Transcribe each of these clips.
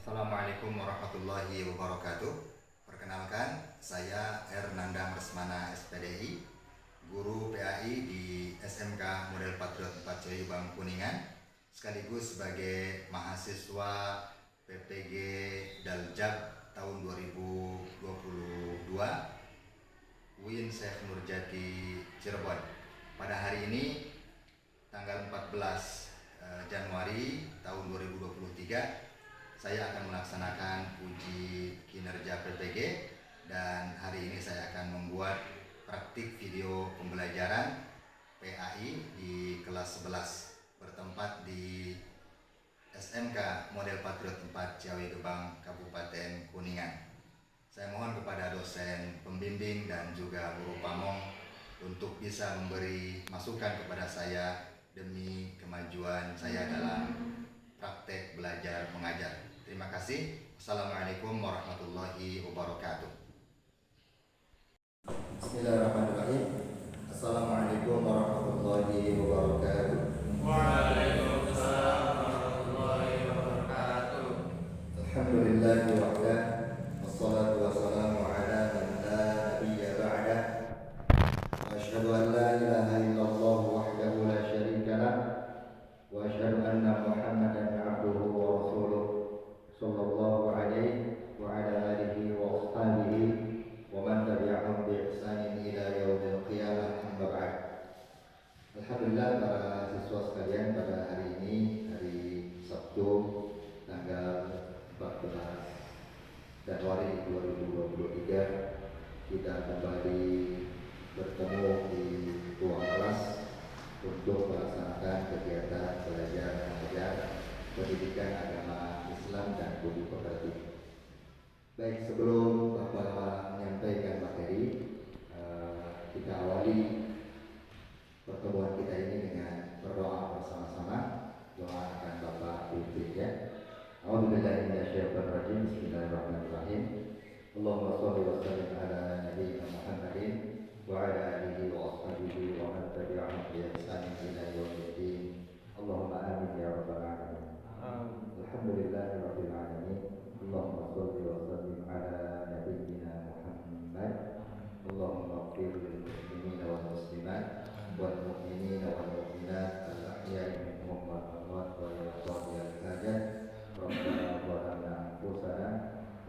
Assalamualaikum warahmatullahi wabarakatuh. Perkenalkan, saya Hernanda Mersmana SPDI, guru PAI di SMK Model Patriot 4 Cirebon Kuningan, sekaligus sebagai mahasiswa PPG Daljab tahun 2022 UIN Syekh Nurjati Cirebon. Pada hari ini tanggal 14 Januari tahun 2023, saya akan melaksanakan uji kinerja PPG, dan hari ini saya akan membuat praktik video pembelajaran PAI di kelas 11 bertempat di SMK Model Patriot 4 Ciawigebang Kabupaten Kuningan. Saya mohon kepada dosen pembimbing dan juga guru pamong untuk bisa memberi masukan kepada saya demi kemajuan saya dalam praktek belajar mengajar. Terima kasih. Assalamualaikum warahmatullahi wabarakatuh. Bismillahirrahmanirrahim. Assalamualaikum warahmatullahi wabarakatuh. Waalaikumsalam warahmatullahi wabarakatuh. Alhamdulillahi wahdah, wassalatu wassalamu ala man la nabiyya ba'dah. Asyhadu an la ilaha illallah wahdahu la syarika lah, wa asyhadu anna Muhammadan abduhu wa rasuluh sallallahu alaihi wa ala alihi wa ashabihi wa man tabi'ahum bi ihsanin ila yaumil qiyamah, amma ba'd. Alhamdulillah para siswa sekalian, pada hari ini, hari Sabtu tanggal 14 Januari 2023, kita kembali bertemu di ruang kelas untuk melaksanakan kegiatan belajar mengajar pendidikan agama Islam dan budi pekerti. Baik, sebelum Bapak menyampaikan materi, kita awali pertemuan kita ini dengan berdoa bersama-sama. Doa akan Bapak pimpin, ya. A'udzubillahi minasyaitonir rajim. Bismillahirrahmanirrahim. Allahumma shalli wa sallim ala nabiyyina Muhammadin wa ala alihi wa ashabihi wa man tabi'ahum bi ihsanin ila yaumiddin. Allahumma amin ya rabbal alamin. Alhamdulillahi rabbil alamin. Allahumma shalli wa sallim ala nabiyyina Muhammad. Allahumma ighfir lil muslimina wal muslimat wal mu'minina wal mu'minat al-ahya'i minhum wal amwat wa ya qadiyal hajat. Rabbana zalamna anfusana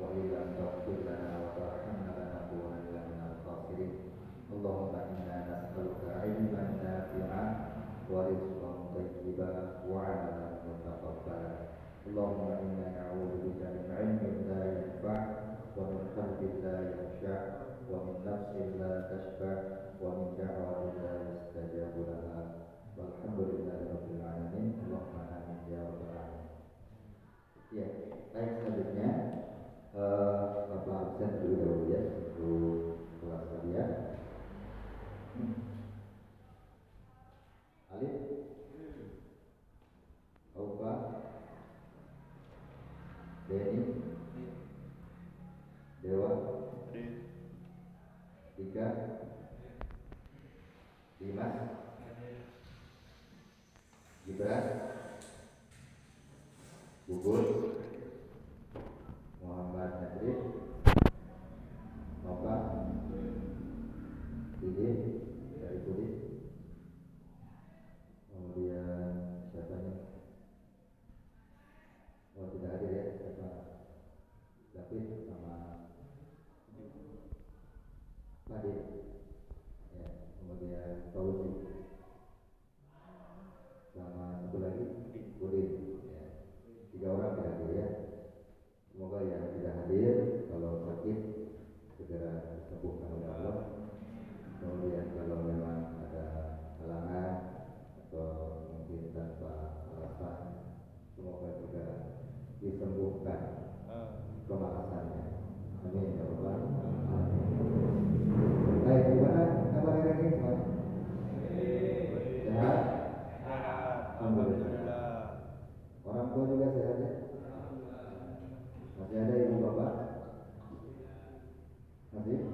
wa illam taghfir lana wa tarhamna lanakunanna minal khasirin. Allahumma inna nas'aluka 'ilman nafi'an wa rizqan thayyiban wa 'amalan mutaqabbalan. Allahumma inna na'udzubika min 'ilmin la yanfa' wa min qalbin la yakhsha' wa min nafsin la tashba' wa min da'watin la yustajabu laha. Walhamdulillahi rabbil alamin. Allahumma amin ya rabbal alamin. Ya, baik, selanjutnya Bapak absen dulu dahulu, ya, untuk kelas kalian. Alif, Aufa, Denny, Dewa, Dika, Dimas, Gibran, Gugur, Muhammad Nadri, Nova, Didi, dari Budi, kemudian siapa nih? Oh, tidak hadir, ya, siapa? David sama Fadil, ya, kemudian Fauzi, sama satu lagi Udin, ya. 3 orang tidak hadir, ya. Semoga yang tidak hadir kalau sakit segera disembuhkan oleh Allah. Kemudian kalau memang ada halangan atau mungkin tanpa alasan, semoga juga disembuhkan kemalasannya. Amin ya rabbal alamin. Baik, gimana kabar hari ini semua? Sehat? Alhamdulillah. Orang tua juga sehat, ya? Masih ada ibu bapak? Masih?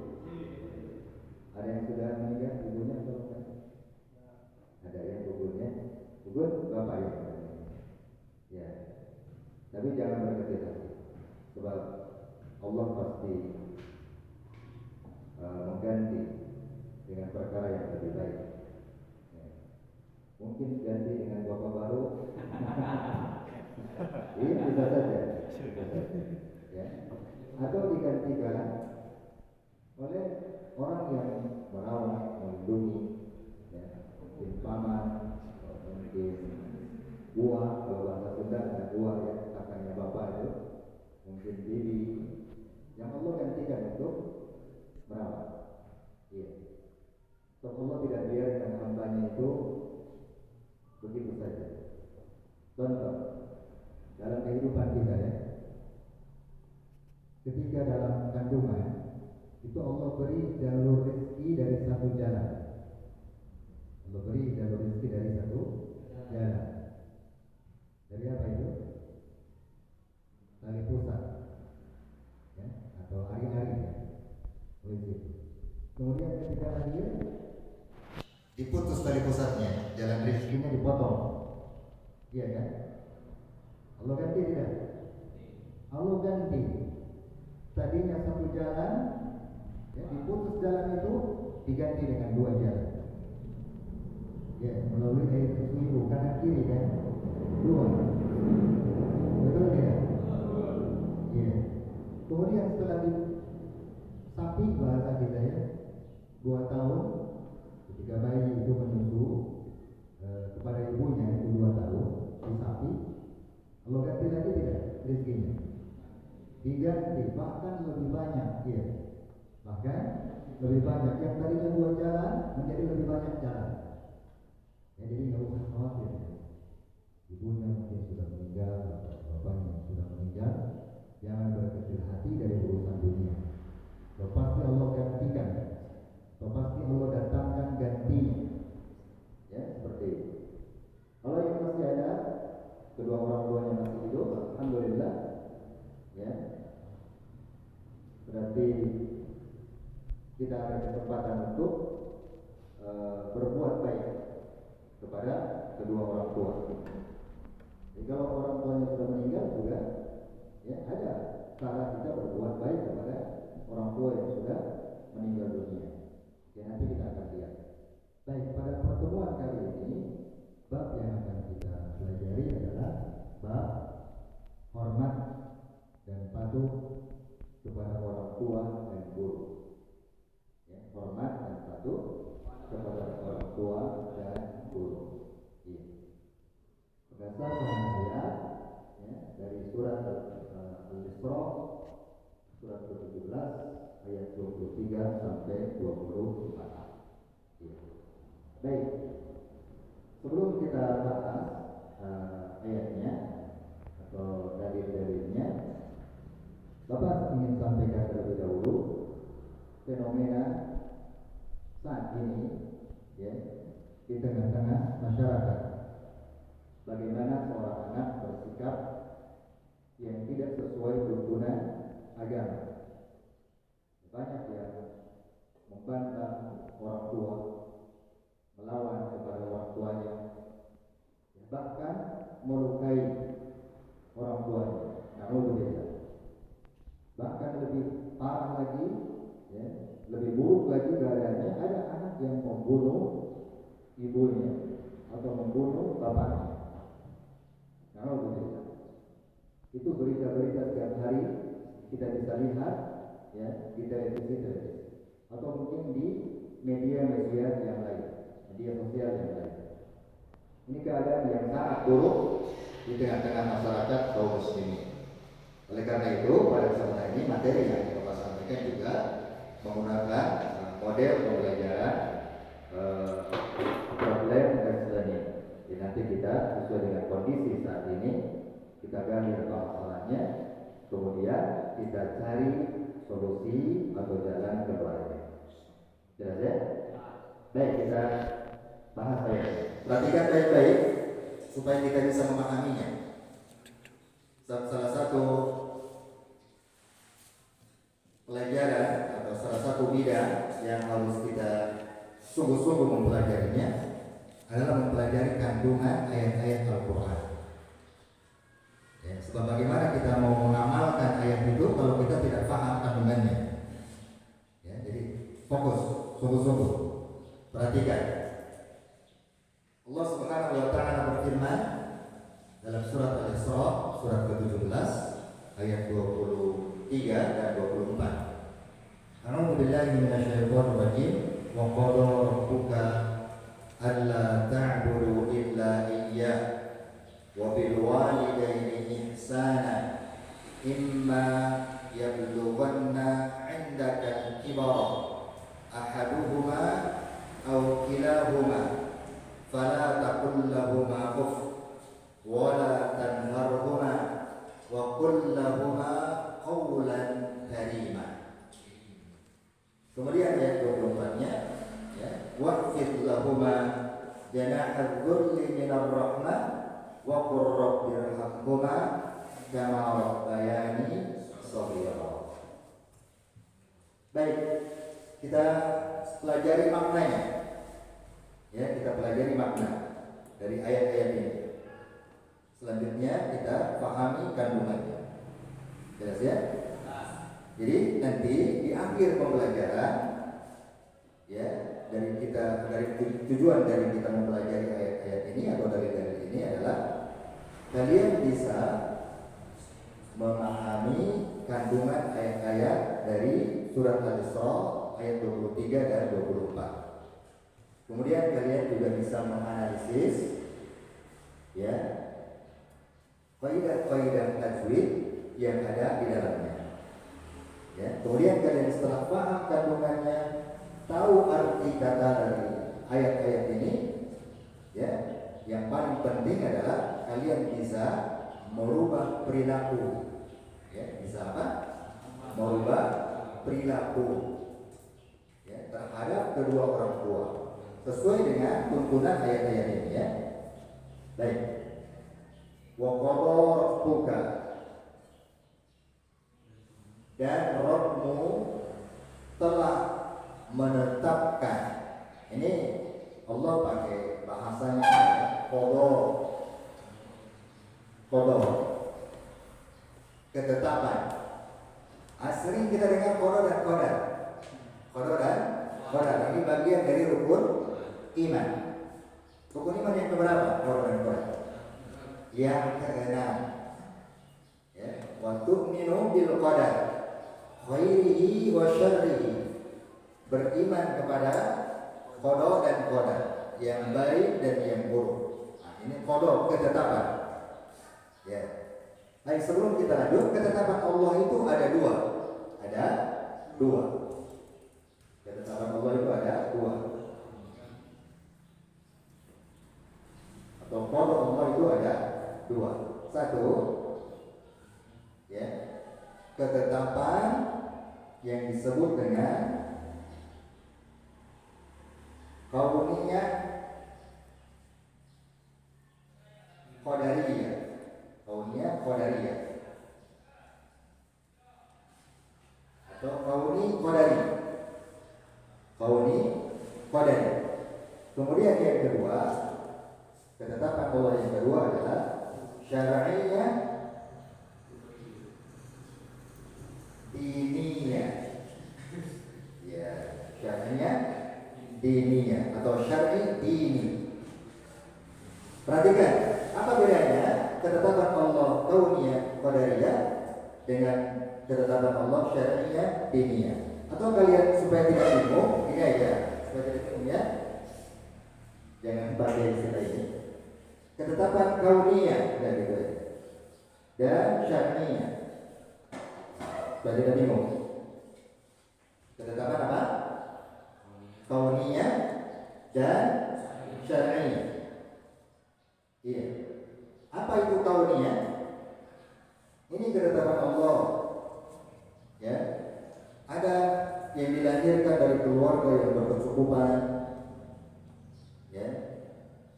Ada yang sudah meninggal ibunya atau bukan? Ada yang gugurnya? Gugur bapak, ya? Ya. Tapi jangan berkecil hati. Allah pasti mengganti dengan perkara yang lebih baik. Ya. Mungkin ganti dengan bapak baru. Ini bisa saja. Ya. Atau digantikan oleh orang yang merawat, melindungi, ya. Mungkin paman, mungkin buah, kalau bahasa Sunda ada buah ya, kakaknya bapak itu, mungkin bibi, yang Allah gantikan untuk merawat. Iya. So Allah tidak biarkan hambanya itu begitu saja. Contoh dalam kehidupan kita ya, ketika dalam kandungan itu Allah beri jalur rezeki dari satu jalan. Allah beri jalur rezeki dari satu jalan. Dari apa itu? Tali pusat, ya, atau ari-ari ya. Kemudian ketika lahir diputus tali pusatnya, jalan rezekinya dipotong. Iya kan? Allah ganti tidak? Allah ganti. Tadinya satu jalan, ya, diputus jalan itu diganti dengan dua jalan. Ya, melalui air susu ibu kanan kiri kan? Dua. Betul tidak? Iya. Kemudian setelah sapi bahasa kita ya, 2 tahun ketika bayi itu menyusu kepada ibunya itu 2 tahun di sapi, Allah ganti lagi tidak rezekinya? Diganti, bahkan lebih banyak, ya. Bahkan lebih banyak, yang tadinya 2 jalan menjadi lebih banyak jalan. Ya, jadi nggak usah khawatir. Ibunya mungkin sudah meninggal, bapaknya sudah meninggal, jangan berkecil hati dari urusan dunia. Pasti Allah gantikan, pasti Allah datangkan gantinya. Ya, seperti itu. Kalau yang masih ada, kedua orang tuanya masih hidup, alhamdulillah. Ya, berarti kita ada kesempatan untuk berbuat baik kepada kedua orang tua. Jadi kalau orang tuanya sudah meninggal juga, ya ada cara kita berbuat baik kepada orang tua yang sudah meninggal dunia. Ya, nanti kita akan lihat. Baik, pada pertemuan kali ini bab yang akan kita pelajari adalah bab hormat dan patuh kepada orang tua dan guru. Ya, hormat dan patuh kepada orang tua dan guru. Ya. Berdasarkan ayat ya, dari surat Al-Isra surat ke-17 ayat 23 sampai 24. Ya. Baik. Sebelum kita bahas ayatnya atau dalil-dalilnya, Bapak ingin sampaikan terlebih dahulu fenomena saat ini ya, di tengah-tengah masyarakat. Bagaimana seorang anak bersikap yang tidak sesuai tuntunan agama. Banyak yang membantah orang tua, melawan kepada orang tuanya, bahkan melukai orang tuanya. Naudzubillah. Bahkan lebih parah lagi, ya, lebih buruk lagi keadaannya, ada anak yang membunuh ibunya atau membunuh bapaknya. Naudzubillah. Itu berita-berita setiap hari kita bisa lihat, ya, di televisi atau mungkin di media-media yang lain, media sosial yang lain. Ini keadaan yang sangat buruk di tengah-tengah masyarakat kaum muslimin. Oleh karena itu, pada kesempatan ini materi yang Bapak sampaikan juga menggunakan model pembelajaran problem dan selanjutnya. Jadi nanti kita sesuai dengan kondisi saat ini, kita gali apa masalahnya, kemudian kita cari solusi atau jalan keluarnya. Jelas ya? Baik, kita bahas ayatnya. Perhatikan baik-baik supaya kita bisa memahaminya. Salah satu pelajaran atau salah satu bidang yang harus kita sungguh-sungguh mempelajarinya adalah mempelajari kandungan ayat-ayat Al-Quran. Ya, sebab bagaimana kita mau mengamalkan ayat itu kalau kita tidak paham sungguh-sungguh. Perhatikan. Allah Subhanahu wa taala berfirman dalam surat Al-Isra surat ke-17 ayat 23 dan 24. A'udzu billahi minasyaitonir rajim. Wa qala rabbuka alla ta'budu illa iyyah wa bil walidayni ihsana imma yablughanna 'indaka al-kibara ahaduhuma aw kilahuma fala taqul lahumā uff wa la tanharhumā wa qul lahumā qawlan karīmā. Kemudian ayat 24-nya ya, waqfid lahumā janāha dzulli minar rahmah wa qur rabbirhamhumā kamā rabbayānī shaghīrā. Baik, kita pelajari maknanya. Ya, kita pelajari makna dari ayat-ayat ini. Selanjutnya kita pahami kandungannya. Jelas ya? Jadi nanti di akhir pembelajaran ya, dari tujuan dari kita mempelajari ayat-ayat ini atau dari ini adalah kalian bisa memahami kandungan ayat-ayat dari surat Al-Isra ayat 23 dan 24. Kemudian kalian juga bisa menganalisis ya kaidah-kaidah tajwid yang ada di dalamnya. Ya, kemudian kalian setelah paham kandungannya, tahu arti kata dari ayat-ayat ini, ya, yang paling penting adalah kalian bisa merubah perilaku. Ya, bisa apa? Merubah perilaku ya, terhadap kedua orang tua sesuai dengan tuntunan ayat-ayat ini ya. Baik. Wa qada rabbuka, dan Rabbmu telah menetapkan. Ini Allah pakai bahasanya qada. Qada, ketetapan. Sering kita dengar qada dan qadar. Qada dan qadar ini bagian dari rukun iman. Rukun iman yang keberapa? Qada dan qadar. Yang keenam. Ya, wa tu'minu bil qadar khairihi wa syarrihi. Beriman kepada qada dan qadar, yang baik dan yang buruk. Nah, ini qada, ketetapan. Ya. Baik, sebelum kita lanjut, ketetapan Allah itu ada dua. Ada dua. Ketetapan Allah itu ada dua. Atau qada Allah itu ada dua. Satu, ya, ketetapan yang disebut dengan kauniyah qadariyah. Kauniyah qadariyah atau kauni qadari. Kauni qadari. Kemudian yang kedua, ketetapan Allah yang kedua adalah syar'iyyah diniyah. Ya, syar'iyyah diniyah atau syar'i dini. Perhatikan, apa bedanya ketetapan Allah kauniyah qadariyah dengan ketetapan Allah syar'iyyah diniyah? Atau kalian supaya tidak bingung, ini aja, supaya tidak bingung ya. Jangan pakai istilah ini. Ketetapan kauniyah dan gitu ya. Dan syar'iyyah. Supaya tidak bingung. Ketetapan apa? Kauniyah dan syar'iyyah. Iya. Apa itu kauniyah? Ini ketetapan Allah. Ya. Ada yang dilahirkan dari keluarga yang berkecukupan. Ya.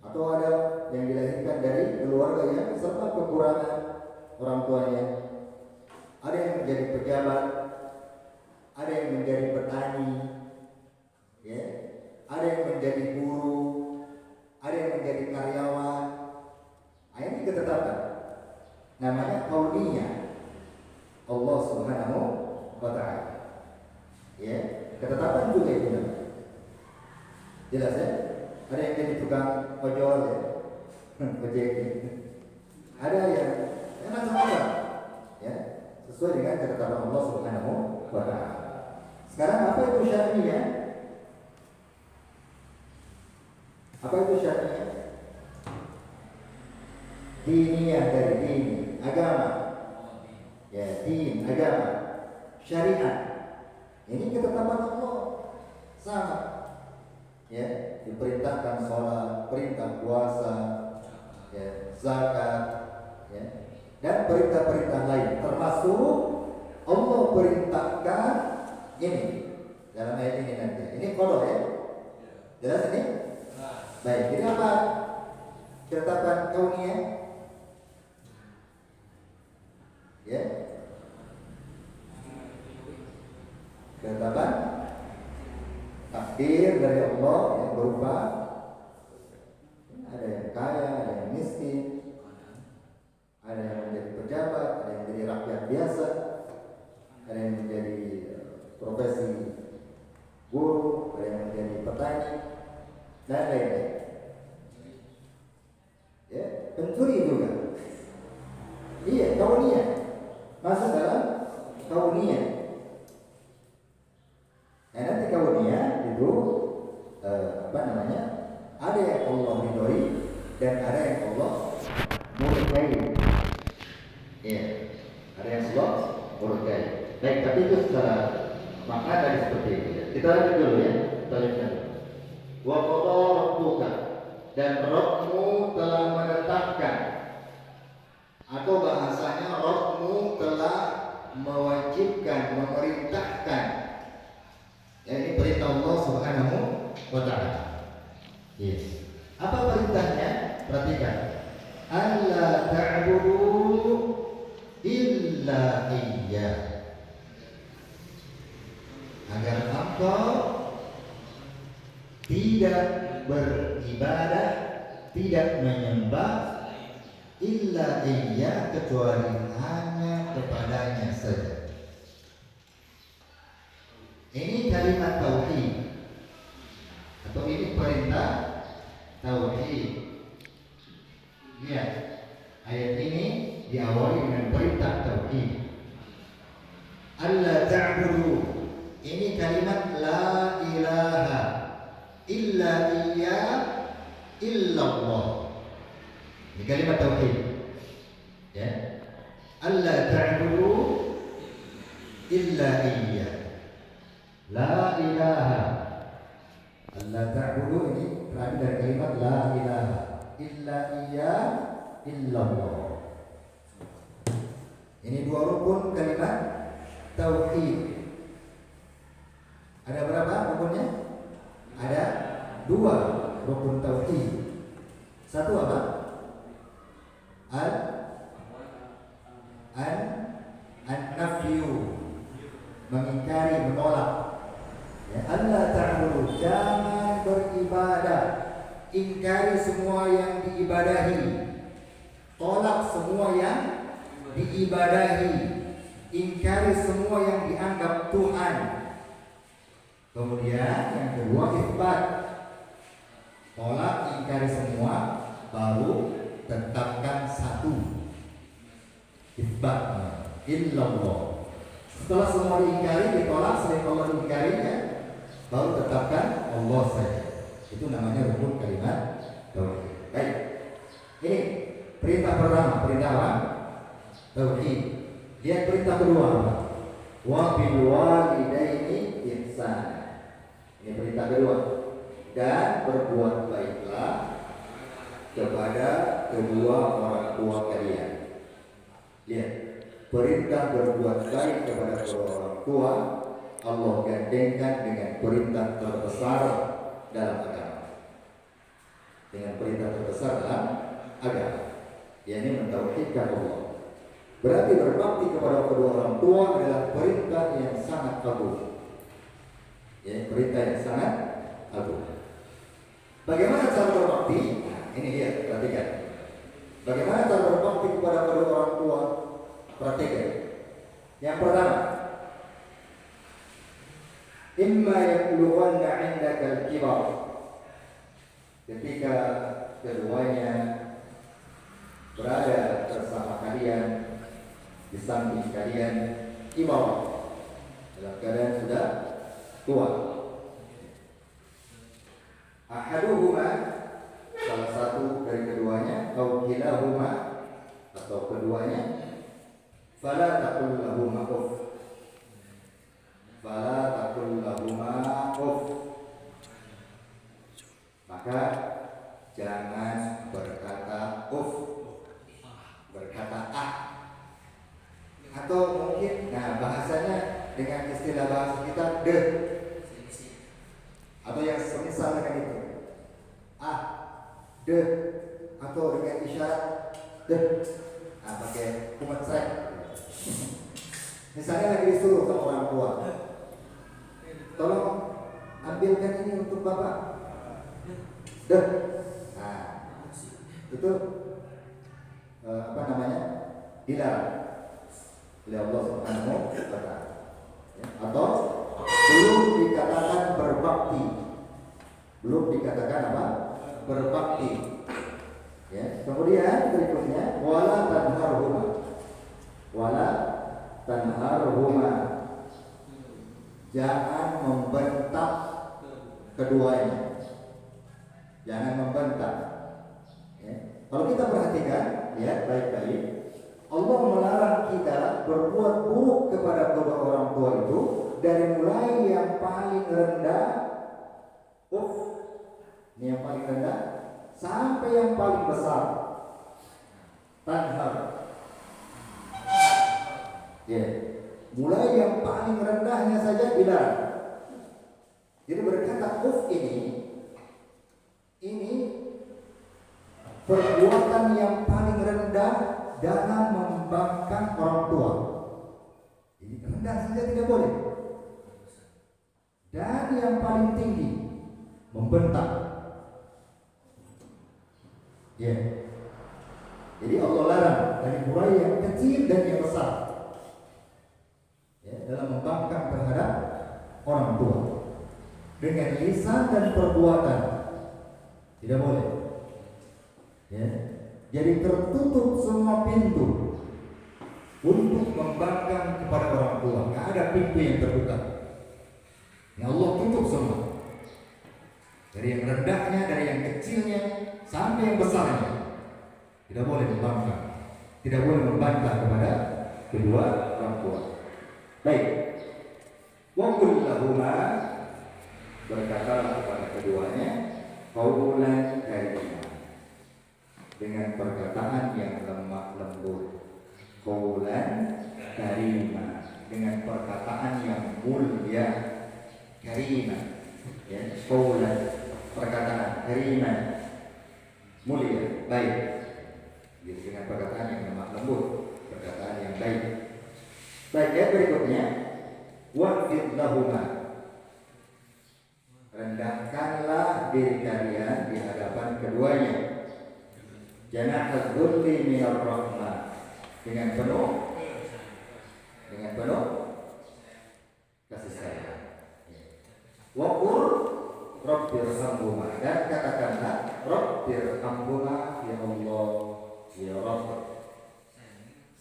Atau ada yang dilahirkan dari keluarga yang serba kekurangan orang tuanya. Ada yang menjadi pejabat, ada yang menjadi petani, ya, ada yang menjadi guru, ada yang menjadi karyawan. Nah, ini ketetapan. Namanya kauniyah Allah Subhanahu wa ta'ala. Ya, ketetapan juga itu namanya. Jelas ya? Ada yang jadi tukang ojol ya, ojek. Ada yang macam-macam, ya, sesuai dengan ketetapan Allah Subhanahu wa Ta'ala. Sekarang apa itu syariah? Apa itu syariah? Diniyah dari din, agama. Ya, din, agama. Syariat. Ini ketetapan Allah. Sama. Ya, diperintahkan sholat, perintah puasa, ya, zakat, ya, dan perintah-perintah lain. Termasuk Allah perintahkan ini dalam ayat ini nanti. Ini qada ya. Jelas ini? Baik, ini apa? Ketetapan kauniyah. Ya. Ketetapan takdir dari Allah yang berupa ada yang kaya, ada yang miskin, ada yang menjadi pejabat, ada yang menjadi rakyat biasa, ada yang menjadi profesi guru, ada yang menjadi petani, dan lain-lain. Ya, pencuri juga. Iya, kauniyah. Masuk dalam kauniyah. Nah, nanti kauniyah itu ada yang Allah ridhoi dan ada yang Allah murkai. Iya, ada yang Allah murkai. Baik, tapi itu secara makna tadi seperti itu. Kita lanjut dulu ya. Kita lanjutkan. Wa qada rabbuka, dan Rabbmu telah menetapkan, atau bahasanya Rabbmu telah mewajibkan, memerintahkan. Ya, ini perintah Allah Subhanahu wa Ta'ala. Yes. Apa perintahnya? Perhatikan. Alla ta'budu illa iyyah. Agar engkau tidak beribadah, tidak menyembah illa iyyah, kecuali hanya kepadanya saja. Ini kalimat tauhid, atau ini perintah tauhid. Lihat, ayat ini diawali dengan perintah tauhid. Alla ta'budu, ini kalimat la ilaha illa iya illallah. Ini kalimat tauhid. Ya. Alla ta'budu illa iya. La ilaha. Alla ta'budu ini terakhir dari kalimat la ilaha illa iya illallah. Ini dua rukun kalimat tauhid. Ada berapa rukunnya? Ada dua rukun tauhid. Satu apa? An-nafyu, mengingkari, menolak. Ya, Allah ta'budu, jangan beribadah, ingkari semua yang diibadahi, tolak semua yang diibadahi, ingkari semua yang dianggap Tuhan. Kemudian yang kedua isbat, tolak, ingkari semua, baru tetapkan satu, isbat, illallah. Setelah semua diingkari, ditolak, selain Allah diingkari, ya, baru tetapkan Allah saja. Itu namanya rukun kalimat tauhid. Baik. Ini perintah pertama, perintah apa? Tauhid. Lihat perintah kedua apa? Wa bil walidaini ihsan. Ini perintah kedua. Dan berbuat baiklah kepada kedua orang tua kalian. Lihat, perintah berbuat baik kepada kedua orang tua Allah gandengkan dengan perintah terbesar dalam agama. Dengan perintah terbesar dalam agama, yakni mentauhidkan Allah. Berarti berbakti kepada kedua orang tua adalah perintah yang sangat agung. Ya, perintah yang sangat agung. Bagaimana cara berbakti? Nah, ini dia, perhatikan. Bagaimana cara berbakti kepada kedua orang tua? Perhatikan. Yang pertama, imma yablughanna 'indaka al-kibar ketika keduanya berada bersama kalian di samping kalian imam dalam keadaan sudah tua. Ahaduhuma, salah satu dari keduanya, atau kilahuma, atau keduanya, fala taqul lahuma uff, fala taqul lahuma uff, maka jangan berkata uff, berkata atau mungkin, bahasanya dengan istilah bahasa kita deh, atau yang semisal dengan itu deh, atau dengan isyarat deh, pakai kumat srek. Misalnya lagi disuruh sama orang tua, tolong ambilkan ini untuk bapak deh, itu dilarang oleh Allah Subhanahu wa Ta'ala. Atau belum dikatakan berbakti, belum dikatakan berbakti. Kemudian berikutnya wala tanharhuma, jangan membentak keduanya, jangan membentak. Kalau kita perhatikan baik-baik, Allah melarang kita berbuat buruk kepada kedua orang tua itu dari mulai yang paling rendah, ini yang paling rendah, sampai yang paling besar, tanhar. Mulai yang paling rendahnya saja dilarang. Jadi berkata ini perbuatan yang paling rendah dalam membangkang orang tua. Ini rendah saja tidak boleh. Dan yang paling tinggi membentak. Jadi Allah larang dari mulai yang kecil dan yang besar dalam membangkang terhadap orang tua dengan lisan dan perbuatan tidak boleh. Jadi tertutup semua pintu untuk membangkang kepada orang tua. Nggak ada pintu yang terbuka. Allah tutup semua. Dari yang rendahnya, dari yang kecilnya, sampai yang besarnya. Tidak boleh membangkang, tidak boleh membantah kepada kedua orang tua. Baik. Wa qul lahuma, berkatalah kepada keduanya, qaulan karimah, dengan perkataan yang lemah lembut. Qaulan karimah, dengan perkataan yang mulia. Karimah, qaulan, perkataan karimah, mulia, baik. Jadi dengan perkataan yang lemah lembut, perkataan yang baik. Baik, berikutnya waqfid lahuma, rendahkanlah diri kalian di hadapan keduanya. Janahal dzulli minar rahmah, dengan penuh kasih sayang. Waqul rabbirhamhuma, dan katakanlah rabbirhamhuma, ya Allah, ya Rabb,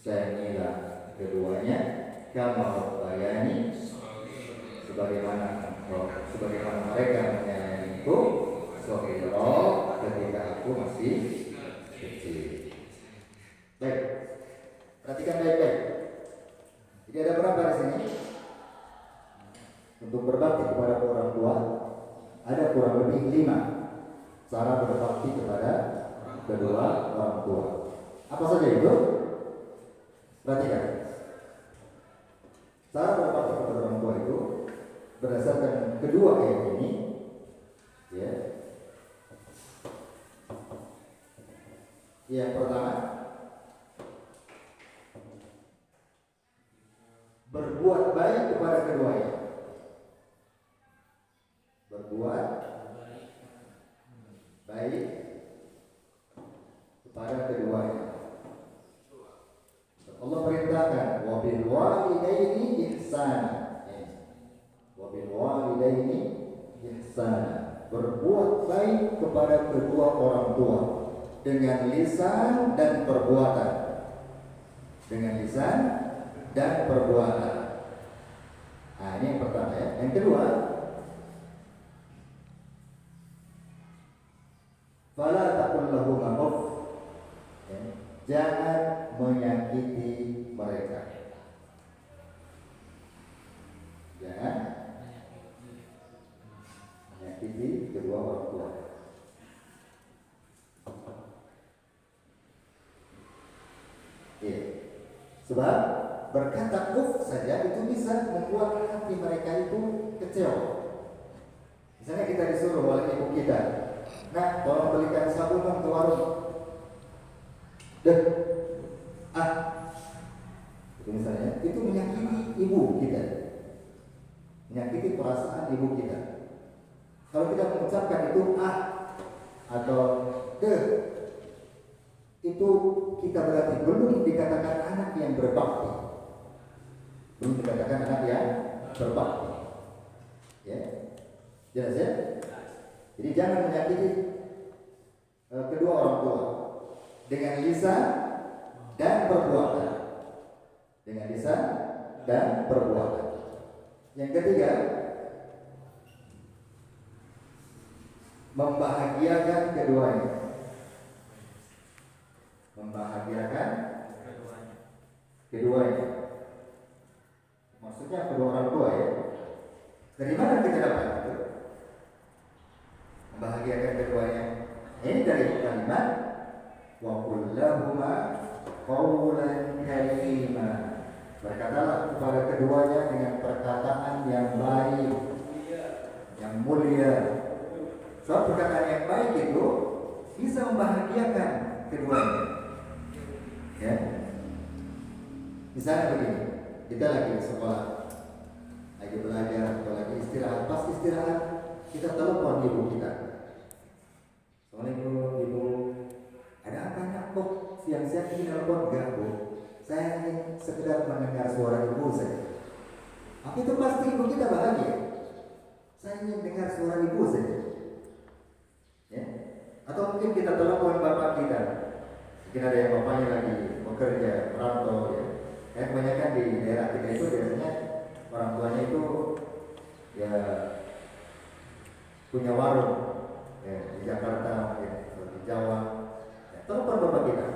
sayangilah keduanya, kama rabbayani, sebagaimana mereka menyayangiku, shaghira, ketika aku masih kecil. Baik, perhatikan baik-baik. Jadi ada berapa di sini? Untuk berbakti kepada orang tua ada kurang lebih 5 cara berbakti kepada kedua orang tua. Apa saja itu? Perhatikan. Cara berbakti kepada orang tua itu berdasarkan kedua ayat ini, Yang pertama, berbuat baik kepada keduanya. Berbuat baik kepada keduanya. Allah perintahkan wabil walidaini ihsana. Wabil walidaini ihsana. berbuat baik kepada kedua orang tua dengan lisan dan perbuatan. Dengan lisan dan perbuatan. Nah, ini yang pertama ya. Yang kedua, fala taqul lahum uff. Jangan menyakiti mereka. Jangan menyakiti kedua orang tua. Iya. Sebab berkata uff saja itu bisa membuat hati mereka itu kecewa. Misalnya kita disuruh oleh ibu kita, nah, tolong belikan sabun ke warung. Itu misalnya, itu menyakiti ibu kita, menyakiti perasaan ibu kita. Kalau kita mengucapkan itu atau itu kita berarti belum dikatakan anak yang berbakti, belum dikatakan anak yang berbakti. Ya, jelas ya. Jadi jangan menyakiti kedua orang tua dengan lisan dan perbuatan. Dengan lisan dan perbuatan. Yang ketiga, membahagiakan keduanya. Membahagiakan keduanya. Maksudnya kedua orang tua ya. Dari mana kita dapat itu? Membahagiakan keduanya. Ini dari kalimat wa qul lahuma qawlan karima. Berkatalah kepada keduanya dengan perkataan yang baik, yang mulia. Soal perkataan yang baik itu bisa membahagiakan keduanya. Ya. Misalnya begini, kita lagi di sekolah, lagi belajar atau lagi istirahat. Pas istirahat, kita telepon ibu kita. Assalamualaikum ibu, ada apa nak kok siang-siang ini telepon? Enggak bu, saya ingin sekedar mendengar suara ibu saja. Tapi itu pasti ibu kita bahagia. Saya ingin dengar suara ibu saja. Ya. Atau mungkin kita telepon bapak kita. Mungkin ada yang bapaknya lagi bekerja, merantau ya. Kebanyakan di daerah kita itu biasanya orang tuanya itu ya punya warung ya, di Jakarta ya, atau di Jawa. Ya, telepon bapak kita.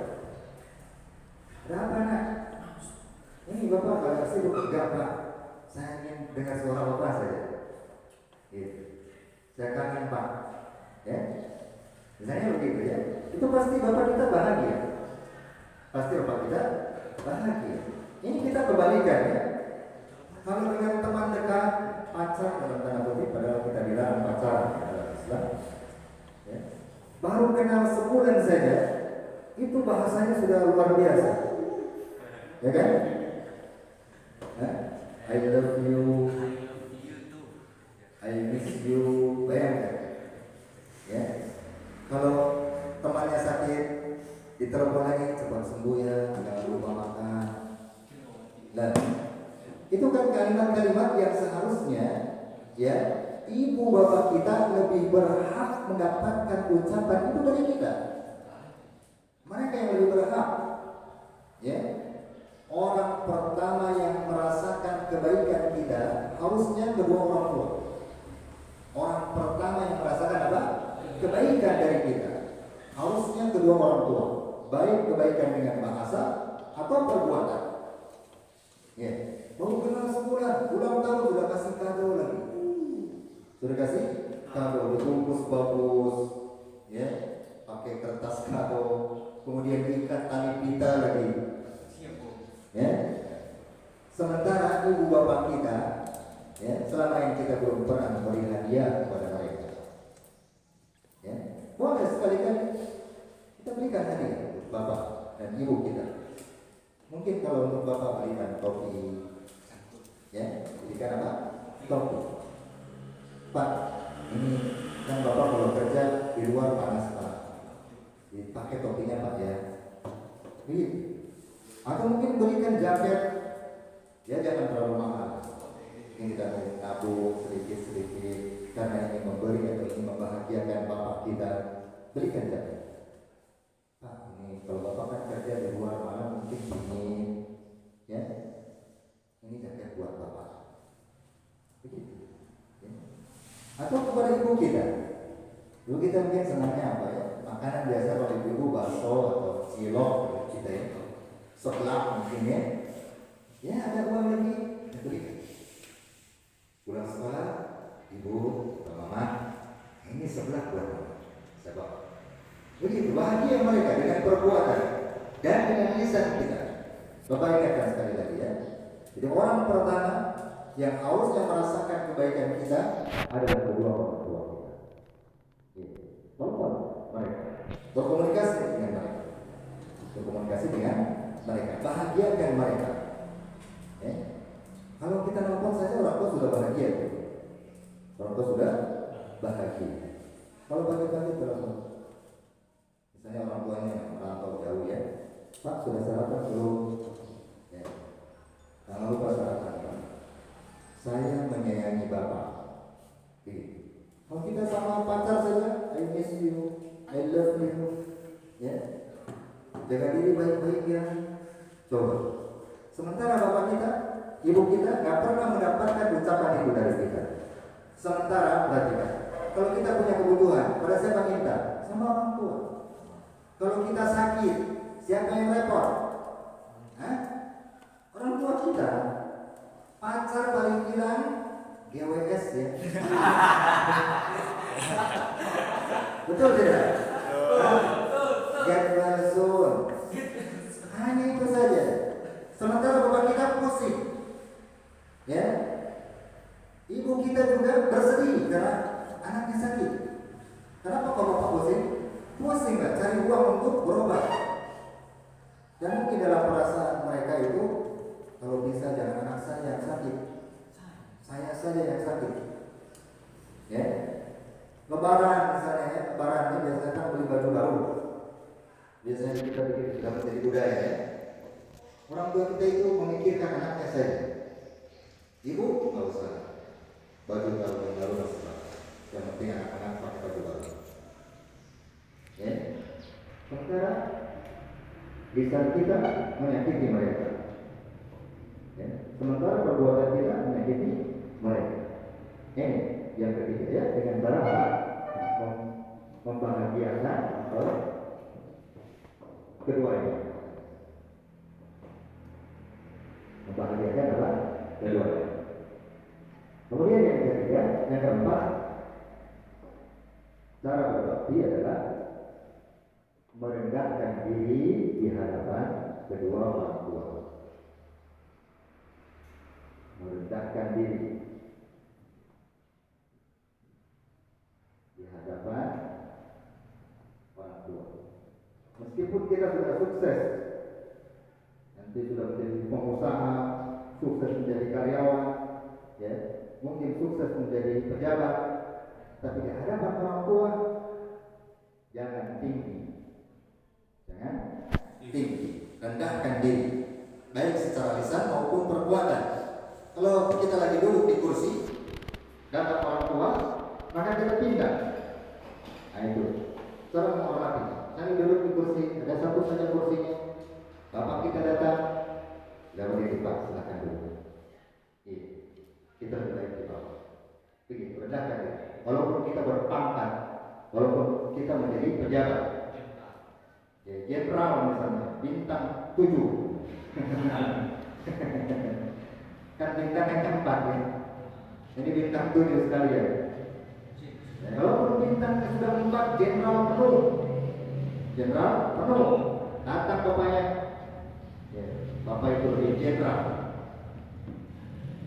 Ada apa nak? Ini bapak agak sibuk. Enggak pak, saya ingin dengar suara bapak saja. Gitu. Saya kangen pak. Ya, misalnya begitu ya. Itu pasti bapak kita bahagia. Pasti bapak kita bahagia. Ini kita kebalikan ya. Kalau dengan teman dekat, pacar dalam tanda kutip, padahal kita dilarang pacaran dalam Islam. Ya. Baru kenal sebulan saja, itu bahasanya sudah luar biasa. Ya kan? I love you, I miss you, bayangkan. Ya. Kalau temannya sakit, ditelepon lagi, cepat sembuh ya, jangan lupa makan. Nah, itu kan kalimat-kalimat yang seharusnya ya ibu bapak kita lebih berhak mendapatkan ucapan itu dari kita. Mereka yang lebih berhak. Ya. Orang pertama yang merasakan kebaikan kita harusnya kedua orang tua. Orang pertama yang merasakan apa? Kebaikan dari kita harusnya kedua orang tua. Baik kebaikan dengan bahasa atau perbuatan. Ya, baru kenal sebulan, ulang tahun sudah kasih kado lagi. Sudah kasih kado, dibungkus bagus, ya, pakai kertas kado, kemudian diikat tali pita lagi. Ya, sementara ibu bapak kita, ya, selama ini kita belum pernah memberi hadiah kepada mereka. Ya, boleh sekali-kali kita berikan hadiah bapak dan ibu kita. Mungkin kalau untuk bapak belikan topi, ya, belikan apa? Topi. Pak, ini kan bapak kalau kerja di luar panas pak, dipakai topinya pak ya. Ini. Atau mungkin belikan jaket, ya jangan terlalu mahal. Mungkin kita nabung sedikit-sedikit, karena ingin memberi atau ingin membahagiakan bapak kita, belikan jaket. Pak, ini kalau bapak kan kerja di luar malam mungkin dingin, ya. Ini jaket buat bapak. Begitu. Ya. Atau kepada ibu kita. Dulu kita mungkin senangnya apa ya? Makanan biasa kalau ibu bakso atau cilok kita ya. Seblak mungkin ya. Ya ada uang lagi, belikan. Pulang sekolah, ibu atau mama, ini seblak buat mama. Sebab begitu bahagia mereka dengan perbuatan dan dengan lisan kita. Bapak ingatkan sekali lagi ya. Jadi orang pertama yang harusnya merasakan kebaikan kita adalah kedua orang tua kita. Telepon mereka, berkomunikasi dengan mereka, bahagiakan mereka. Kalau kita nelfon saja orang tua sudah bahagia, orang tua sudah bahagia. Kalau pagi-pagi telepon, misalnya orang tuanya merantau jauh ya, Pak sudah sarapan belum? Ya. Jangan lupa sarapan Pak. Saya menyayangi Bapak. Kalau kita sama pacar saja, I miss you, I love you, ya, jaga diri baik-baik ya. Coba. Sementara bapak kita, ibu kita nggak pernah mendapatkan ucapan itu dari kita. Sementara perhatikan, kalau kita punya kebutuhan, pada siapa minta? Sama orang tua. Kalau kita sakit, siapa yang repot? Hah? Orang tua kita. Pacar paling bilang GWS ya. Betul tidak? Get well soon. Hanya itu saja. Sementara bapak kita pusing, ya. Ibu kita juga bersedih karena anaknya sakit. Kenapa kok bapak pusing? Pusing nggak cari uang untuk berobat. Dan mungkin dalam perasaan mereka itu, kalau bisa jangan anak saya yang sakit, saya saja yang sakit. Ya. Lebaran misalnya, ya. Lebaran ini biasanya kan beli baju baru. Biasanya kita bikin sudah menjadi budaya ya. Orang tua kita itu memikirkan anaknya saja. Ibu nggak usah baju baru masuk. Yang penting anak-anak pakai baju baru. Ya. Sementara lisan kita menyakiti mereka. Ya. Sementara perbuatan kita menyakiti mereka. Ini yang ketiga ya, dengan cara membahagiakan keduanya. Membahagiakan adalah keduanya. Kemudian yang ketiga, yang keempat, cara berbakti adalah merendahkan diri di hadapan kedua orang tua. Merendahkan diri di hadapan orang tua. Meskipun kita sudah sukses, nanti sudah menjadi pengusaha, sukses menjadi karyawan, ya, mungkin sukses menjadi pejabat, tapi di hadapan orang tua jangan tinggi, rendahkan diri, baik secara lisan maupun perbuatan. Kalau kita lagi duduk di kursi, datang orang tua, maka kita pindah. Nah itu, cara menghormati. Kami duduk di kursi, ada satu saja kursinya. Bapak kita datang, tidak boleh Pak, silakan duduk. Kita lebih baik di bawah. Begitu, rendahkan diri. Walaupun kita berpangkat, walaupun kita menjadi pejabat, ya, jenderal misalnya, bintang 7. Kan bintang yang 4 ya. Ini bintang 7 sekalian. Ya, walaupun bintangnya sudah 4, jenderal penuh. Datang bapaknya. Ya, bapak itu lebih jenderal.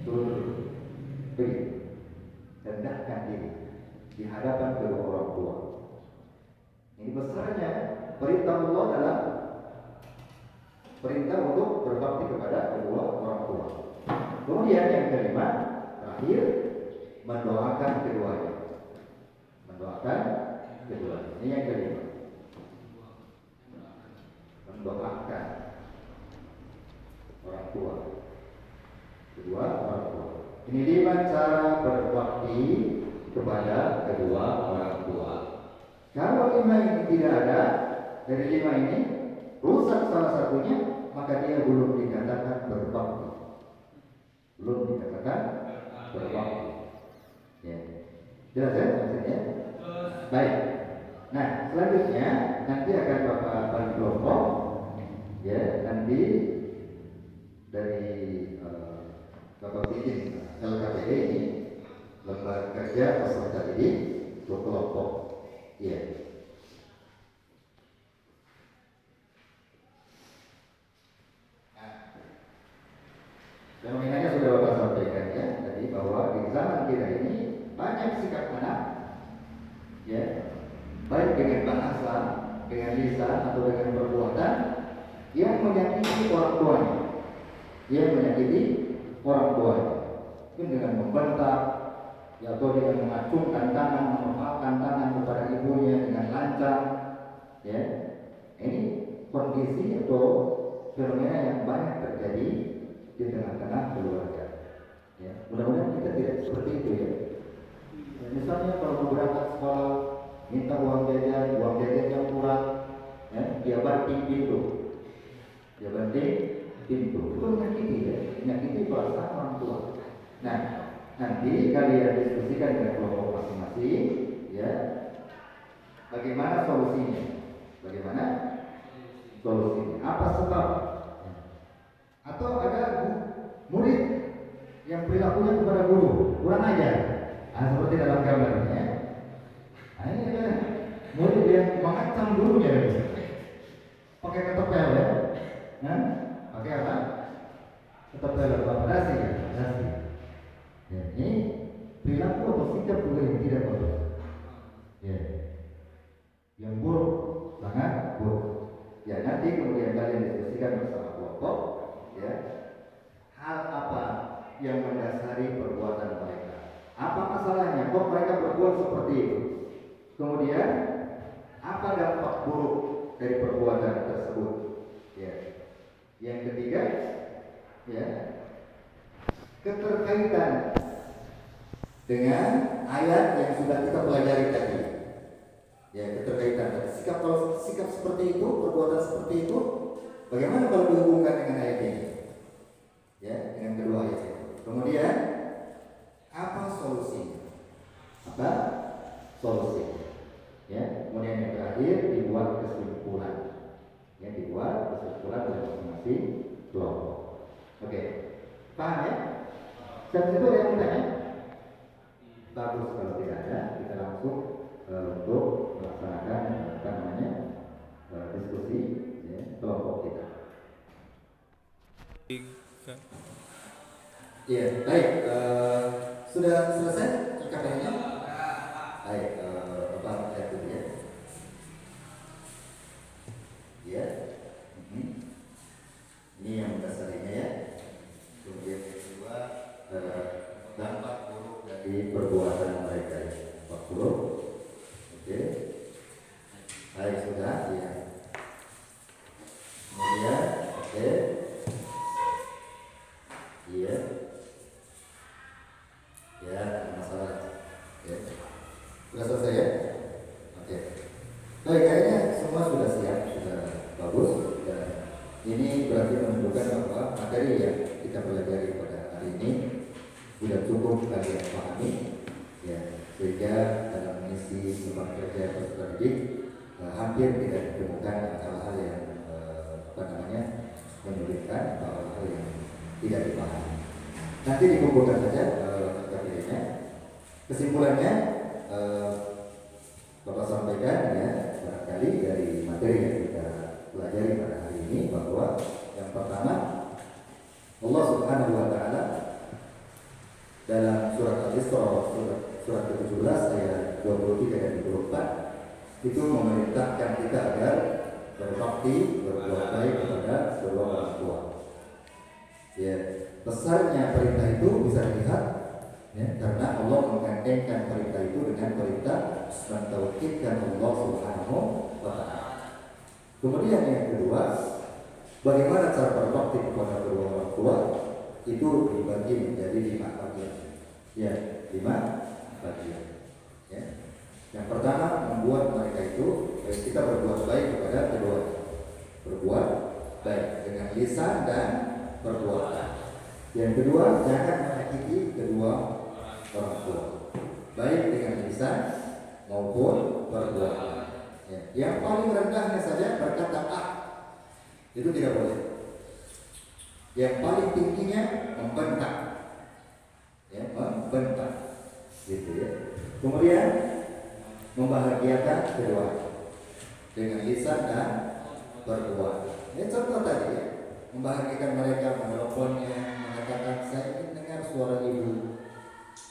Turun. Begitu. Rendahkan diri di hadapan kedua orang tua. Ini besarnya perintah Allah dalam perintah untuk berbakti kepada kedua orang tua. Kemudian yang kelima, terakhir, mendoakan keduanya. Ini yang kelima. Mendoakan orang tua. Kedua orang tua. Ini 5 cara berbakti kepada kedua orang tua. Kalau 5 ini tidak ada, dari 5 ini rusak salah satunya, maka dia belum dikatakan berbakti. Belum dikatakan berbakti. Ya. Jelas ya maksudnya? Baik. Nah, selanjutnya nanti akan Bapak bagi kelompok. Ya, nanti dari Bapak bikin LKPD ini, lembaga kerja peserta didik berkelompok. Ya. Fenomenanya sudah Bapak sampaikan ya tadi, bahwa di zaman kita ini banyak sikap anak, ya, baik dengan bahasa, dengan lisan atau dengan perbuatan yang menyakiti orang tuanya, mungkin dengan membentak, ya, atau dengan mengacungkan tangan, memepalkan tangan kepada ibunya dengan lancang, ya. Ini kondisi atau fenomena yang banyak terjadi di tengah-tengah keluarga. Ya, mudah-mudahan kita tidak seperti itu ya. Misalnya kalau mau berangkat sekolah, minta uang jajan yang kurang, ya, dia banting pintu, itu menyakiti ya, menyakiti perasaan orang tua. Nah, nanti kalian diskusikan dengan kelompok masing-masing, ya, bagaimana solusinya, apa sebab, atau ada murid yang perilakunya kepada guru kurang ajar, seperti dalam gambar ini ya. Ini ada murid yang mengancam gurunya, pakai ketepel ya, pakai apa? Ketepel atau dasi ya, dasi. Ya, ini perilaku atau sikap juga yang tidak bagus. Ya, yang buruk, sangat buruk. Ya, nanti kemudian kalian diskusikan bersama kelompok, ya, hal apa yang mendasari perbuatan mereka. Apa masalahnya? Kok mereka berbuat seperti itu? Kemudian apa dampak buruk dari perbuatan tersebut? Ya. Yang ketiga, ya, keterkaitan dengan ayat yang sudah kita pelajari tadi. Ya, keterkaitan sikap seperti itu, perbuatan seperti itu, bagaimana kalau dihubungkan dengan ayat ini? Ya, dengan kedua ayat itu. Kemudian apa solusinya? Ya, kemudian yang terakhir dibuat kesimpulan. Ya, dibuat kesimpulan dari masing-masing kelompok. Oke, paham ya? Dan itu ada yang bertanya? Bagus, kalau tidak ada, kita langsung untuk melaksanakan diskusi ya, kelompok kita. Iya, baik. Sudah selesai IKP-nya? Baik, Bapak lihat dulu ya. Ya, ini yang mendasarinya ya. Kemudian kedua, dampak buruk dari perbuatan mereka. 40. Oke. Baik, sudah ya. Kemudian, oke. Iya. Ya, masalah. Oke. Sudah selesai ya? Oke. Baik, kayaknya semua sudah siap, sudah bagus. Dan ini berarti menunjukkan bahwa materi yang kita pelajari pada hari ini sudah cukup kalian pahami, ya, sehingga dalam mengisi lembaga kerja peserta didik hampir tidak ditemukan hal-hal yang menyulitkan atau hal yang tidak dipahami. Nanti dikumpulkan saja KPD-nya. Kesimpulannya Bapak sampaikan ya, barangkali dari materi yang kita pelajari pada hari ini, bahwa yang pertama, Allah Subhanahu wa Ta'ala dalam surat Al-Isra surat ke-17 ayat 23 dan 24 itu memerintahkan kita agar berbakti, berbuat baik kepada kedua orang tua. Ya, besarnya perintah itu bisa dilihat ya, karena Allah menggandengkan perintah itu dengan perintah mentauhidkan Allah Subhanahu wa Ta'ala. Kemudian yang kedua, bagaimana cara berbakti kepada kedua orang tua itu dibagi menjadi 5 bagian. Ya, 5 bagian. Ya. Yang pertama membuat mereka itu kita berbuat baik kepada kedua, berbuat baik dengan lisan dan perbuatan. Yang kedua, jangan menyakiti kedua orang tua, baik dengan lisan maupun perbuatan. Ya. Yang paling rendahnya saja berkata itu tidak boleh. Yang paling tingginya membentak, ya, membentak, gitu ya. Kemudian membahagiakan kedua dengan lisan dan perbuatan. Ini contoh tadi ya, membahagiakan mereka, menelponnya, mengatakan saya ingin dengar suara ibu,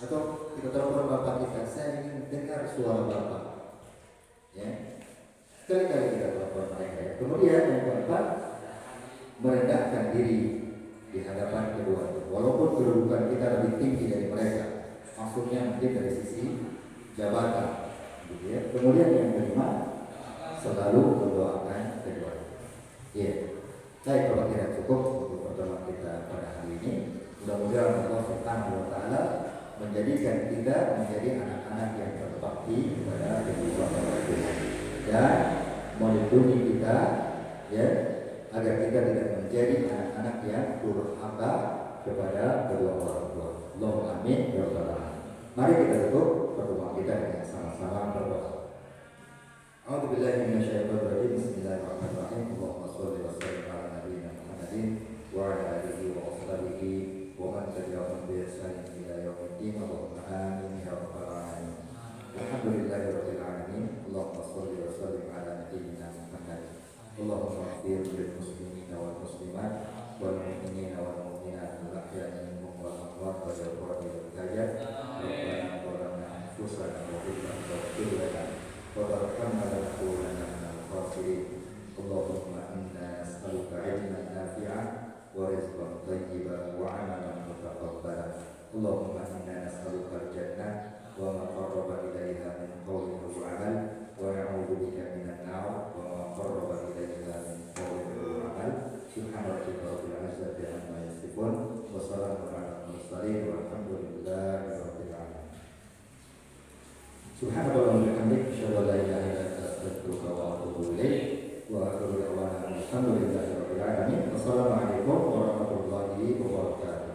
atau kita telepon bapak kita, saya ingin dengar suara bapak. Ya, sekali-kali kita telepon mereka. Ya. Kemudian yang keempat, merendahkan diri di hadapan kedua, walaupun kedudukan kita lebih tinggi dari mereka, maksudnya mungkin dari sisi jabatan, gitu ya. Kemudian yang kelima, selalu mendoakan kedua. Ya, saya kalau tidak cukup untuk pertemuan kita pada hari ini. Mudah-mudahan Allah Subhanahu wa Ta'ala menjadikan kita menjadi anak-anak yang berbakti kepada kedua orang tua dan melindungi kita, ya, agar kita tidak menjadi anak-anak yang durhaka kepada kedua orang tua. Allahumma amin ya rabbal alamin. Mari kita tutup pertemuan kita dengan sama-sama berdoa. A'udzubillahi minasyaitonir rajim. Bismillahirrahmanirrahim. Allahumma shalli wa sallim ala nabiyyina Muhammadin wa ala alihi wa ashabihi wa man tabi'ahum bi ihsanin ila yaumiddin. Allahumma amin ya rabbal alamin. Alhamdulillahirabbil alamin. Allahumma shalli wa sallim ala nabiyyina Muhammad. Allahumma ighfir lil muslimina wal muslimat wal mu'minina wal mu'minat wal ahya'i minhum wal amwat wal jawab wal hajat. Rabbana zalamna anfusana wa illam taghfir lana wa tarhamna lanakunanna minal khasirin. Allahumma inna nas'aluka 'ilman nafi'an wa rizqan thayyiban wa 'amalan mutaqabbalan. Allahumma inna nas'aluka al-jannah wa ma qarraba ilaiha min qawlin wa 'amal wa na'udzu bika minan nar wa ma qarraba ilaiha min qawlin wa 'amal. Subhana rabbika rabbil 'izzati 'amma yasifun wa salamun 'alal mursalin walhamdulillahi rabbil alamin. Subhanallah wa bihamdihi asyhadu an la ilaha illa anta astaghfiruka wa atubu ilaik. Wa akhiru da'wana alhamdulillahi rabbil alamin. Wassalamualaikum warahmatullahi wabarakatuh.